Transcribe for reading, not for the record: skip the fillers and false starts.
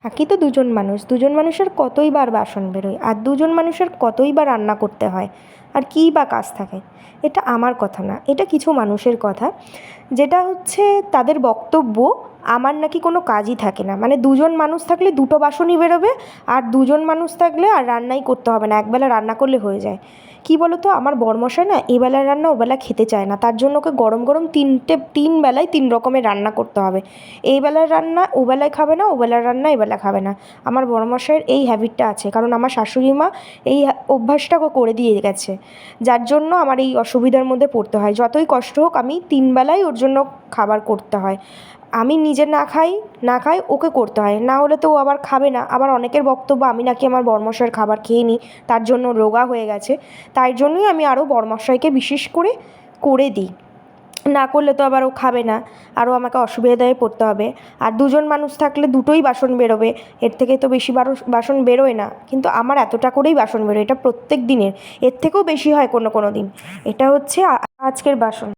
থাকি তো দুজন মানুষ, দুজন মানুষের কতই বার বাসন বেরোয়, আর দুজন মানুষের কতই বা রান্না করতে হয়, আর কীই বা কাজ থাকে। এটা আমার কথা না, এটা কিছু মানুষের কথা, যেটা হচ্ছে তাদের বক্তব্য আমার নাকি কোনো কাজই থাকে না। মানে দুজন মানুষ থাকলে দুটো বাসনই বেরোবে, আর দুজন মানুষ থাকলে আর রান্নাই করতে হবে না, একবেলা রান্না করলে হয়ে যায়। কী বলো তো, আমার বরমশাই না এবেলার রান্না ওবেলা খেতে চায় না, তার জন্য ওকে গরম গরম তিন বেলায় তিন রকমের রান্না করতে হবে। এই বেলার রান্না ওবেলায় খাবে না, ওবেলার রান্না এবেলা খাবে না। আমার বড়মশাইয়ের এই হ্যাবিটটা আছে, কারণ আমার শাশুড়ি মা এই অভ্যাসটা করে দিয়ে গেছে, যার জন্য আমার এই অসুবিধার মধ্যে পড়তে হয়। যতই কষ্ট হোক আমি তিন বেলাই ওর জন্য খাবার করতে হয়। আমি নিজে না খাই ওকে করতে হয়, না হলে তো ও আবার খাবে না। আবার অনেকের বক্তব্য আমি নাকি আমার বরমশাইয়ের খাবার খেয়ে নিই, তার জন্য রোগা হয়ে গেছে। তাই জন্যই আমি আরও বরমশাইকে বিশেষ করে দিই। না করলে তো আবার ও খাবে না, আরও আমাকে অসুবিধায় পড়তে হবে। আর দুজন মানুষ থাকলে দুটোই বাসন বেরোবে, এর থেকে তো বেশি বাসন বেরোয় না। কিন্তু আমার এতটা করেই বাসন বেরোয়, এটা প্রত্যেক দিনের, এর থেকেও বেশি হয় কোনো কোনো দিন। এটা হচ্ছে আজকের বাসন।